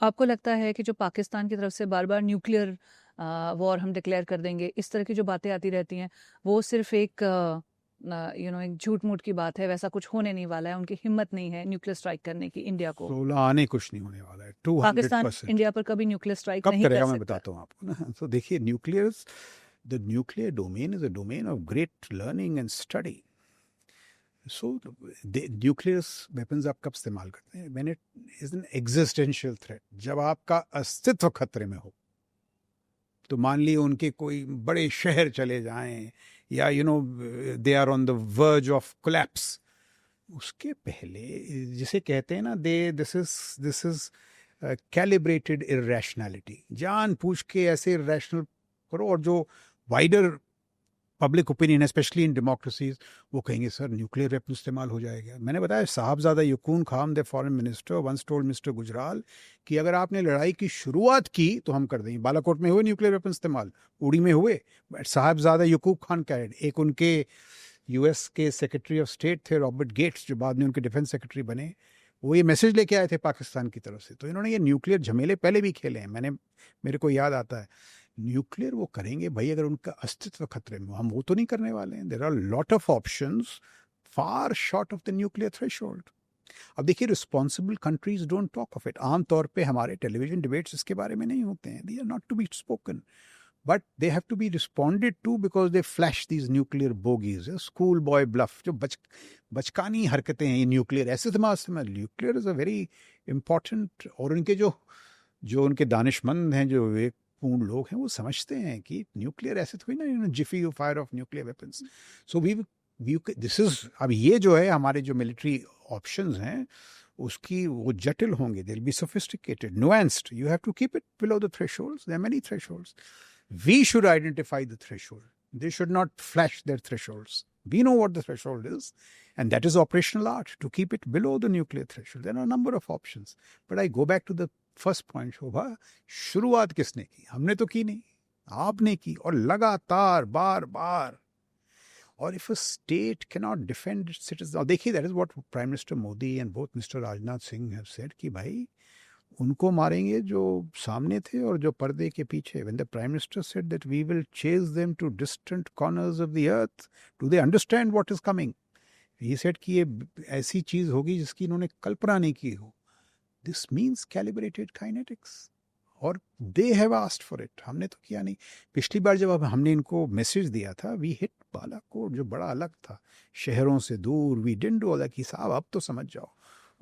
आपको लगता है कि जो पाकिस्तान की तरफ से बार-बार न्यूक्लियर वॉर हम डिक्लेयर कर देंगे, इस तरह की जो बातें आती रहती हैं, वो सिर्फ़ एक एक झूठ-मूठ की बात है, वैसा कुछ होने नहीं वाला है, उनकी हिम्मत नहीं है न्यूक्लियर स्ट्राइक करने की इंडिया को। 16 आने कुछ नहीं होने वाला है, पाकिस्तान 200%। इंडिया पर कभी न्यूक्लियर स्ट्राइक कब नहीं कर करेगा मैं सकता। बताता हूँ आपको ना। तो देखिए, the nuclear domain is a domain of great learning and study. So nuclear weapons आप कब इस्तेमाल करते हैं? When it is an existential threat, जब आपका अस्तित्व खतरे में हो। तो मान ली उनके कोई बड़े शहर चले जाएं, या they are on the verge of collapse, उसके पहले, जिसे कहते हैं ना, दिस इज कैलिब्रेटेड इरेशनैलिटी। जान पूछ के ऐसे इरेशनल करो, और जो वाइडर पब्लिक ओपिनियन है, स्पेशली इन डेमोक्रेसीज, वो कहेंगे सर न्यूक्लियर वेपन इस्तेमाल हो जाएगा। मैंने बताया, Sahabzada Yakub Khan, the foreign minister, once told mister Gujral कि अगर आपने लड़ाई की शुरुआत की तो हम कर देंगे। बालाकोट में हुए न्यूक्लियर वेपन इस्तेमाल, उड़ी में हुए। साहबजादा यकूब खान कैड, एक उनके यूएस के सेक्रेटरी ऑफ स्टेट थे, रॉबर्ट गेट्स, जो बाद में उनके डिफेंस सेक्रेटरी बने, वो ये मैसेज लेके आए थे पाकिस्तान की तरफ से। तो इन्होंने ये न्यूक्लियर झमेले पहले भी खेले हैं। मेरे को याद आता है, न्यूक्लियर वो करेंगे भाई अगर उनका अस्तित्व खतरे में हो। हम वो तो नहीं करने वाले हैं। There are lot of options far short of the nuclear threshold. अब देखिए, responsible countries don't talk of it. आमतौर पे हमारे टेलीविजन डिबेट्स इसके बारे में नहीं होते हैं। They are not to be spoken, but they have to be responded to because they flash these nuclear bogies, school boy bluff, जो बचकानी हरकतें हैं ये न्यूक्लियर ऐसे दिमाग से। Nuclear is a very important, और उनके जो जो उनके दानिशमंद हैं, जो विवेकपूर्ण लोग हैं, वो समझते हैं कि न्यूक्लियर ऐसे थोड़ी ना, जिफी you fire off nuclear weapons. So we this is, अब ये जो है हमारे जो मिलिट्री ऑप्शंस हैं, उसकी वो जटिल होंगे। They will be sophisticated, nuanced. You have to keep it below the thresholds. There are many thresholds. We should identify the threshold. They should not flash their thresholds. We know what the threshold is, and that is operational art to keep it below the nuclear threshold. There are a number of options. But I go back to the first point, शोभा, शुरुआत किसने की? हमने तो की नहीं, आपने की, और लगातार बार बार। और if a state cannot defend its citizens, और देखिए, that is what Prime Minister Modi and both Mr. Rajnath Singh have said कि भाई उनको मारेंगे जो सामने थे और जो पर्दे के पीछे। When the Prime Minister said that we will chase them to distant corners of the earth, do they understand what is coming? He said कि ये ऐसी चीज होगी जिसकी इन्होंने कल्पना नहीं की हो। This means calibrated kinetics, और they have asked for it. हमने तो किया नहीं। पिछली बार जब हमने इनको मैसेज दिया था, we hit बालाकोट, जो बड़ा अलग था, शहरों से दूर। we didn't do that कि साहब अब तो समझ जाओ।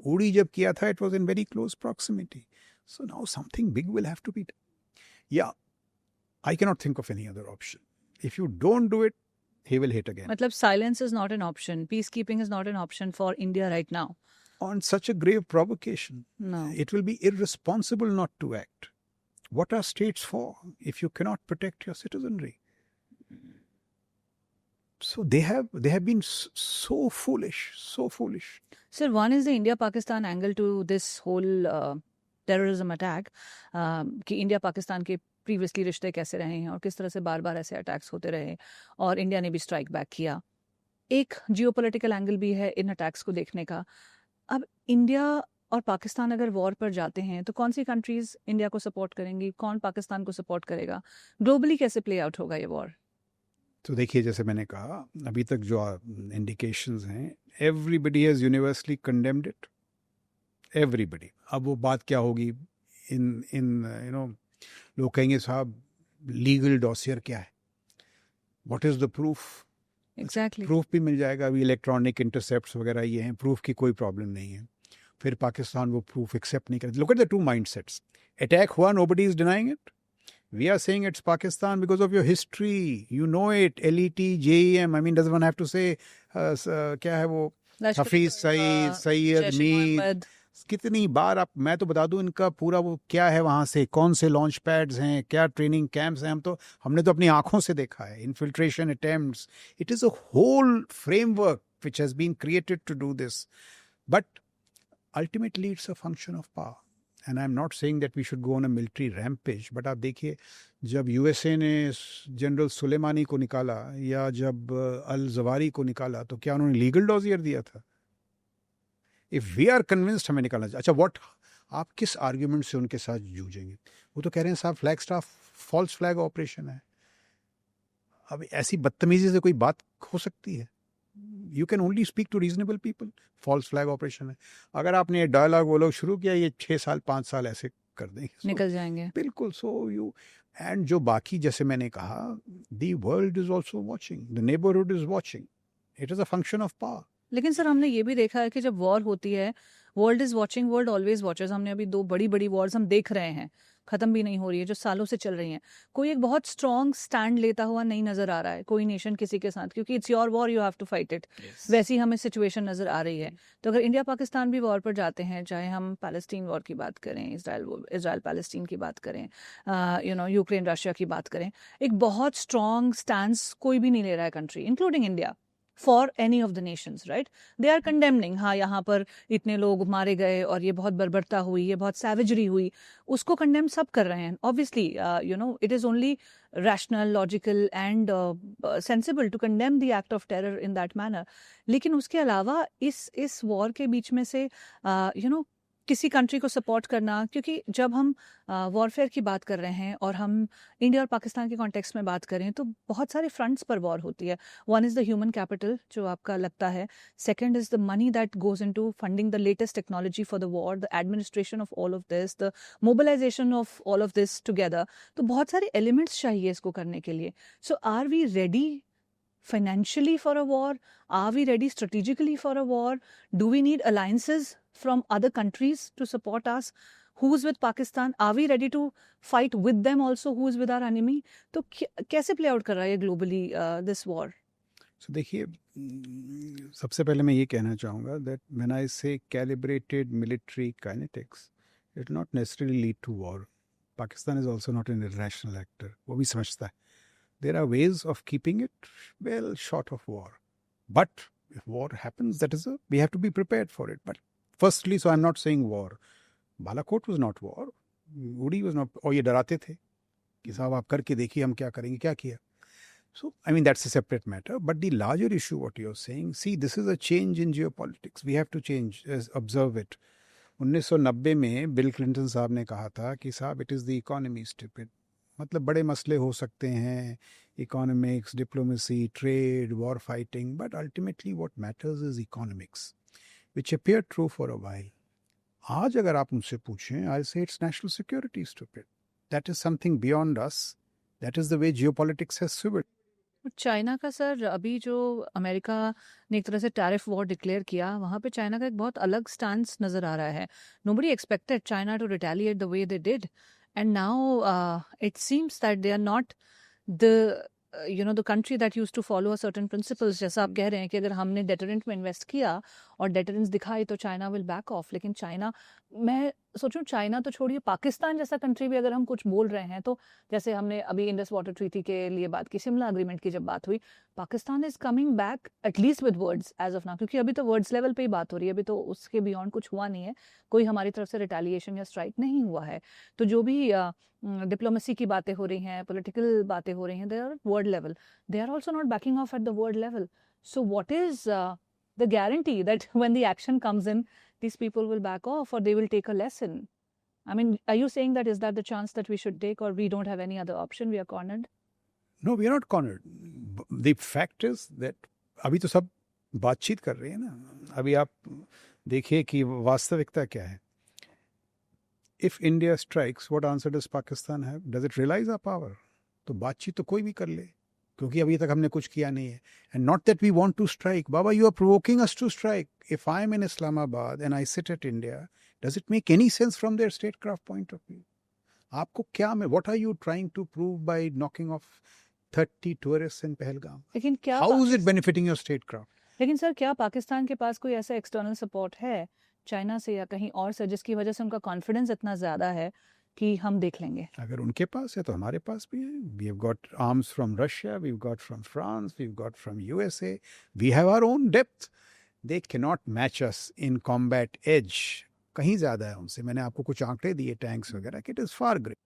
उड़ी जब किया था, it was in very close proximity. So now something big will have to be done. Yeah, I cannot think of any other option. If you don't do it, he will hit again. मतलब silence is not an option. Peacekeeping is not an option for India right now. On such a grave provocation, No. it will be irresponsible not to act. What are states for if you cannot protect your citizenry? So they have been so foolish, so foolish. Sir, one is the India-Pakistan angle to this whole terrorism attack, कि India Pakistan के previously रिश्ते कैसे रहे हैं और किस तरह से बार बार ऐसे अटैक्स होते रहे, और इंडिया ने भी स्ट्राइक बैक किया। एक जियोपॉलिटिकल एंगल भी है इन अटैक्स को देखने का। अब इंडिया और पाकिस्तान अगर वॉर पर जाते हैं तो कौन सी कंट्रीज इंडिया को सपोर्ट करेंगी, कौन पाकिस्तान को सपोर्ट करेगा, ग्लोबली कैसे प्ले आउट होगा ये वॉर? तो देखिए, जैसे मैंने कहा, अभी तक जो इंडिकेशंस हैं, everybody has universally condemned it, everybody. अब वो बात क्या होगी, इन लोग कहेंगे साहब लीगल डॉसियर क्या है, what is the proof? Exactly. Proof भी मिल जाएगा। अभी इलेक्ट्रॉनिक इंटरसेप्ट्स वगैरह ये हैं, प्रूफ की कोई प्रॉब्लम नहीं है। फिर पाकिस्तान वो प्रूफ एक्सेप्ट नहीं करता। Look at the two mindsets. Attack हुआ, nobody is denying it. We are saying it's Pakistan because of your history. You know it. LET, JEM. I mean, does one have to say क्या है वो, हफीज सईद मीर, कितनी बार आप, मैं तो बता दूं इनका पूरा वो क्या है, वहाँ से कौन से लॉन्च पैड्स हैं, क्या ट्रेनिंग कैंप्स हैं, हमने तो अपनी आंखों से देखा है। Infiltration attempts, it is a whole framework which has been created to do this. But ultimately it's a function of power. And I'm not saying that we should go on a military rampage, but आप देखिए, जब USA ने general Sulemani को निकाला या जब अल जवारी को निकाला, तो क्या उन्होंने लीगल डॉजियर दिया था? इफ वी आर कन्विंस्ड हमें निकालना चाहिए। अच्छा, व्हाट आप किस आर्ग्यूमेंट से उनके साथ जूझेंगे? वो तो कह रहे हैं साहब flag staff false flag operation है। अब ऐसी बदतमीजी से कोई बात हो सकती है? You can only speak to reasonable people. False flag operation है। अगर आपने ये डायलॉग वो लोग शुरू किया, ये 6 साल 5 साल ऐसे कर देंगे। निकल जाएंगे। बिल्कुल। सो यू एंड जो बाकी जैसे मैंने कहा, the world is also watching, the neighbourhood is watching, it is a function of power. लेकिन सर हमने ये भी देखा है कि जब वॉर होती है, world is watching, world always watches. हमने अभी 2 बड़ी बड़ी वॉर्स हम देख रहे हैं, खत्म भी नहीं हो रही है, जो सालों से चल रही हैं। कोई एक बहुत स्ट्रॉन्ग स्टैंड लेता हुआ नहीं नजर आ रहा है कोई नेशन किसी के साथ, क्योंकि it's your war, you have to fight it. वैसी हमें सिचुएशन नजर आ रही है। तो अगर इंडिया पाकिस्तान भी वॉर पर जाते हैं, चाहे हम पैलेस्टीन वॉर की बात करें, इसराइल पैलेस्टीन की बात करें, यूक्रेन रशिया की बात करें, एक बहुत स्ट्रॉन्ग स्टैंड कोई भी नहीं ले रहा है country, including India, for any of the nations, right? They are condemning, हाँ यहाँ पर इतने लोग मारे गए और ये बहुत बर्बरता हुई, ये बहुत सैवेजरी हुई, उसको कंडेम सब कर रहे हैं। Obviously it is only rational, logical and sensible to condemn the act of terror in that manner. लेकिन उसके अलावा इस वॉर के बीच में से किसी कंट्री को सपोर्ट करना, क्योंकि जब हम वॉरफेयर की बात कर रहे हैं और हम इंडिया और पाकिस्तान के कॉन्टेक्स्ट में बात करें, तो बहुत सारे फ्रंट्स पर वॉर होती है। One is the human capital जो आपका लगता है, second is the money that goes into funding the latest technology for the war, the administration of all of this, the mobilisation of all of this together. तो बहुत सारे elements चाहिए इसको करने के लिए। So are we ready financially for a war? Are we ready strategically for a war? Do we need alliances from other countries to support us? Who's with Pakistan? Are we ready to fight with them also? Who's with our enemy? तो कैसे play out कर रहा है globally this war? So देखिए, सबसे पहले मैं ये कहना चाहूँगा that when I say calibrated military kinetics, it will not necessarily lead to war. Pakistan is also not an irrational actor. वो भी समझता है. There are ways of keeping it well short of war. But if war happens, we have to be prepared for it. But firstly, so I'm not saying war. Balakot was not war. Uri was not. और ये डराते थे कि साहब आप करके देखिए हम क्या करेंगे, क्या किया. So, I mean, that's a separate matter. But the larger issue, what you're saying, see, this is a change in geopolitics. We have to change, observe it. 1990 में बिल क्लिंटन साहब ने कहा था कि साहब it is the economy stupid. मतलब बड़े मसले हो सकते हैं, economics, diplomacy, trade, war fighting, but ultimately what matters is economics, which appear true for a while. आज अगर आप मुझसे पूछें, I say it's national security stupid. That is something beyond us. That is the way geopolitics has swivelled. China का sir, अभी जो America ने एक तरह से टैरिफ वॉर डिक्लेयर किया, वहाँ पे चाइना का एक बहुत अलग स्टांस नज़र आ रहा है. Nobody expected China to retaliate the way they did, and now it seems that they are not the country that used to follow a certain principles. जैसा आप कह रहे हैं कि अगर हमने डेटरेंट में इन्वेस्ट किया और डेटरेंस दिखाई तो चाइना विल बैक ऑफ. लेकिन चाइना, मैं सोचूं चाइना तो छोड़िए, पाकिस्तान जैसा कंट्री भी अगर हम कुछ बोल रहे हैं, तो जैसे हमने अभी इंडस वाटर ट्रीटी के लिए बात की, शिमला अग्रीमेंट की जब बात हुई, Pakistan is coming back at least with words as of now, क्योंकि अभी तो वर्ड्स लेवल पे ही बात हो रही है, अभी तो उसके बियॉन्ड कुछ हुआ नहीं है, कोई हमारी तरफ से रिटेलिएशन या स्ट्राइक नहीं हुआ है. तो जो भी डिप्लोमेसी की बातें हो रही हैं, पॉलिटिकल बातें हो रही हैं, they are word level, they are also not backing off at the word level. So what is the guarantee that when the action comes in, these people will back off or they will take a lesson? I mean, are you saying that is that the chance that we should take, or we don't have any other option, we are cornered? No, we are not cornered. The fact is that अभी तो सब बातचीत कर रहे हैं ना. अभी आप देखिए कि वास्तविकता क्या है. If India strikes, what answer does Pakistan have? Does it realize our power? तो बातचीत तो कोई भी कर ले, क्योंकि अभी तक हमने कुछ किया नहीं है. And not that we want to strike. Baba, you are provoking us to strike. If I am in Islamabad and I sit at India, does it make any sense from their statecraft point of view? आपको क्या में, what are you trying to prove by knocking off 30 tourists in Pahalgam? लेकिन क्या How is it benefiting your statecraft? लेकिन sir, क्या पाकिस्तान के पास कोई ऐसा एक्सटर्नल सपोर्ट है चाइना से या कहीं और से, जिसकी वजह से उनका कॉन्फिडेंस इतना ज़्यादा है कि हम देख लेंगे? अगर उनके पास है तो हमारे पास भी है. We have got arms from Russia, we've got from France, we've got from USA. We have our own depth. They cannot match us in combat edge. कहीं ज़्यादा है उनसे. मैंने आपको कुछ आंकड़े दिए टैंक्स वगैरह के. It is far great.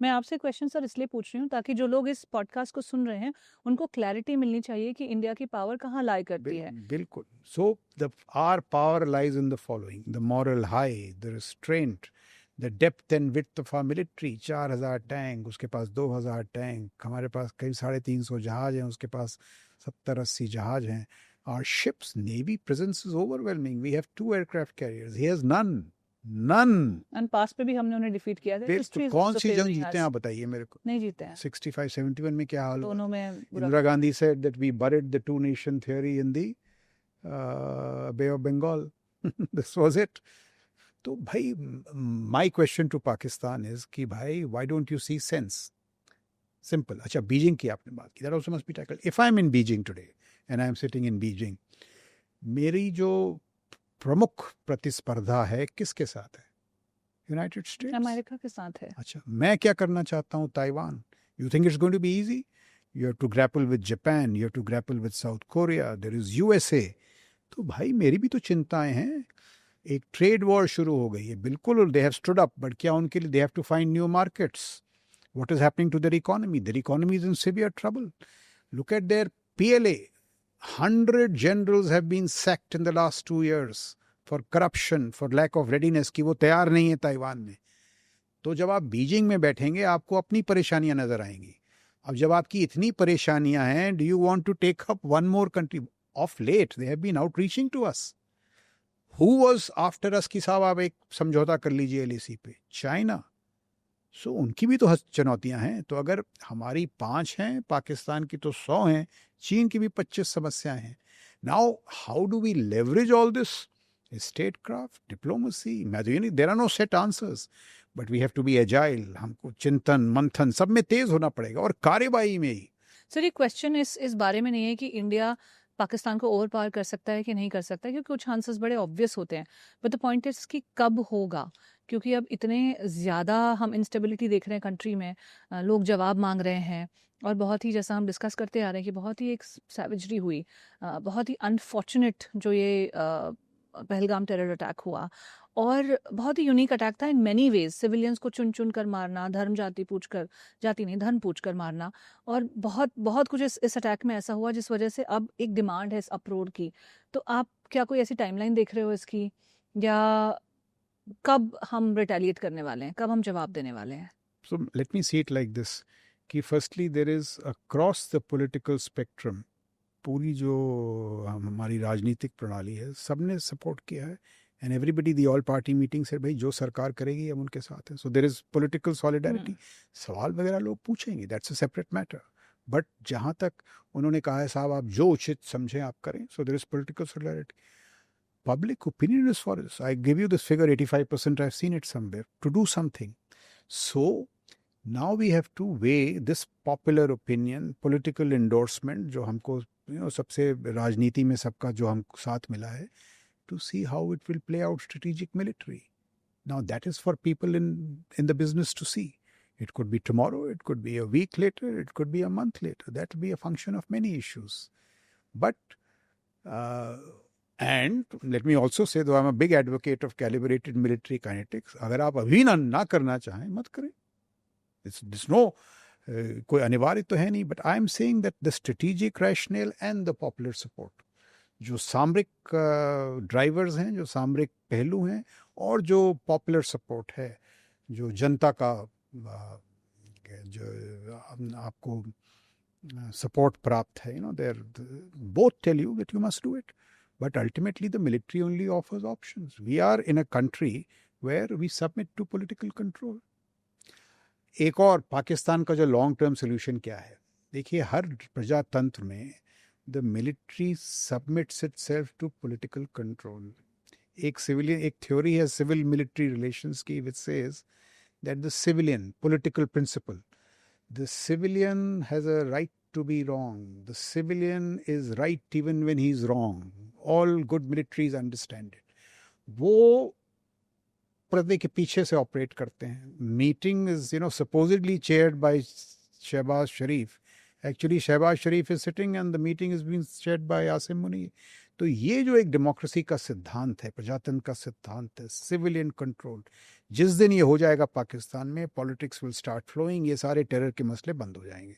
मैं आपसे क्वेश्चन सर इसलिए पूछ रही हूँ ताकि जो लोग इस पॉडकास्ट को सुन रहे हैं उनको क्लैरिटी मिलनी चाहिए कि इंडिया की पावर कहाँ लाई करती है. बिल्कुल. So our power lies in the following: the moral high, the restraint, the depth and width of our military, 4,000 tank, उसके पास 2,000 टैंक, हमारे पास करीब 350 जहाज हैं, उसके पास 70-80 जहाज हैं. Our ships, Navy presence is overwhelming. We have 2 aircraft carriers. He has none. None. And पास पे भी हमने उन्हें डिफीट किया था. फिर हिस्ट्री तो इज कौन आल्सो सी जंग फेवरिंग जीते अस. हैं आप बताइए मेरे को. नहीं जीते हैं. 65-71 में क्या हाल हुआ. दोनों में बुरा. Indira Gandhi said that we buried the two nation theory in the Bay of Bengal. This was it. तो भाई, my question to Pakistan is कि भाई, why don't you see sense? Simple. अच्छा, बीजिंग की आपने बात की. That also must be tackled. If I'm in Beijing today and I'm sitting in Beijing, मेरी जो प्रमुख प्रतिस्पर्धा है किसके साथ है? यूनाइटेड स्टेट्स, अमेरिका के साथ है. अच्छा, मैं क्या करना चाहता हूँ? Taiwan. You think it's going to be easy? You have to grapple with Japan, you have to grapple with South Korea, there is USA. तो भाई, मेरी भी तो चिंताएं हैं. एक ट्रेड वॉर शुरू हो गई है, बिल्कुल, they have stood up, but क्या उनके लिए they have to find new markets. What is happening to their economy? Their economy is in severe trouble. Look at their PLA. 100 generals have been sacked in the last 2 years for corruption, for lack of readiness, कि वो तैयार नहीं है Taiwan में. तो जब आप Beijing में बैठेंगे, आपको अपनी परेशानियां नजर आएंगी. अब जब आपकी इतनी परेशानियां हैं, do you want to take up one more country? Of late they have been out reaching to us. Who was after us कि साहब आप एक समझौता कर लीजिए LAC पे? चाइना. सो उनकी भी तो चुनौतियां हैं. तो अगर हमारी 5 हैं, पाकिस्तान की तो 100 हैं, चीन की भी 25 समस्याएं हैं. Now how do we leverage all this? Statecraft, diplomacy, there are no set answers, but we have to be agile. हमको चिंतन मंथन सब में तेज होना पड़ेगा, और कार्यवाही में ही. सर, ये क्वेश्चन इस बारे में नहीं है कि इंडिया पाकिस्तान को ओवर पावर कर सकता है कि नहीं कर सकता, क्योंकि कुछ आंसर्स बड़े ऑब्वियस होते हैं. बट द पॉइंट इज कि कब होगा, क्योंकि अब इतने ज़्यादा हम इंस्टेबिलिटी देख रहे हैं कंट्री में. लोग जवाब मांग रहे हैं, और बहुत ही, जैसा हम डिस्कस करते आ रहे हैं, कि बहुत ही एक सैवेजरी हुई, बहुत ही अनफॉर्चुनेट जो ये पहलगाम टेरर अटैक हुआ, और बहुत ही यूनिक अटैक था इन मैनी वेज. सिविलियंस को चुन चुन कर मारना, धर्म जाति पूछ कर, जाति नहीं धर्म पूछ कर मारना, और बहुत बहुत कुछ इस अटैक में ऐसा हुआ जिस वजह से अब एक डिमांड है इस अप्रोड की. तो आप क्या कोई ऐसी टाइमलाइन देख रहे हो इसकी, या कब हम रिटेलिएट करने वाले हैं, कब हम जवाब देने वाले हैं? So let me see it like this, कि firstly there is across the political spectrum, पूरी जो हमारी राजनीतिक प्रणाली है, सबने सपोर्ट किया है. And everybody, the all party meeting से, भाई जो सरकार करेगी हम उनके साथ हैं. So there is political solidarity. सवाल वगैरह लोग पूछेंगे, that's a separate matter. But जहाँ तक उन्होंने कहा है, साहब आप जो उचित समझें आप करें. So there is political solidarity. Public opinion is for this. I give you this figure, 85%. I've seen it somewhere, to do something. So now we have to weigh this popular opinion, political endorsement, जो हमको सबसे राजनीति में सबका जो हमको साथ मिला है, to see how it will play out strategic military. Now that is for people in the business to see. It could be tomorrow, it could be a week later, it could be a month later. That will be a function of many issues. But and let me also say, though I'm a big advocate of calibrated military kinetics, अगर आप अभी ना करना चाहें, मत करें. It's no कोई अनिवार्य तो है नहीं. But I'm saying that the strategic rationale and the popular support, जो सामरिक ड्राइवर्स हैं, जो सामरिक पहलू हैं, और जो पॉपुलर सपोर्ट है, जो जनता का जो आपको सपोर्ट प्राप्त है, they're both tell you that you must do it. But ultimately the military only offers options. We are in a country where we submit to political control. एक और पाकिस्तान का जो लॉन्ग टर्म सोल्यूशन क्या है? देखिए, हर प्रजातंत्र में the military submits itself to political control. एक theory है civil military relations की, which says that the civilian, political principle, the civilian has a right to be wrong. The civilian is right even when he is wrong. All good militaries understand it. वो पर्दे के पीछे से operate करते हैं. Meeting is supposedly chaired by Shehbaz Sharif. Actually Shehbaz Sharif is sitting and the meeting is being chaired by Asim Munir. तो ये जो एक डेमोक्रेसी का सिद्धांत है, प्रजातंत्र का सिद्धांत है, सिविलियन कंट्रोल, जिस दिन ये हो जाएगा पाकिस्तान में, पॉलिटिक्स विल स्टार्ट फ्लोइंग, ये सारे टेरर के मसले बंद हो जाएंगे.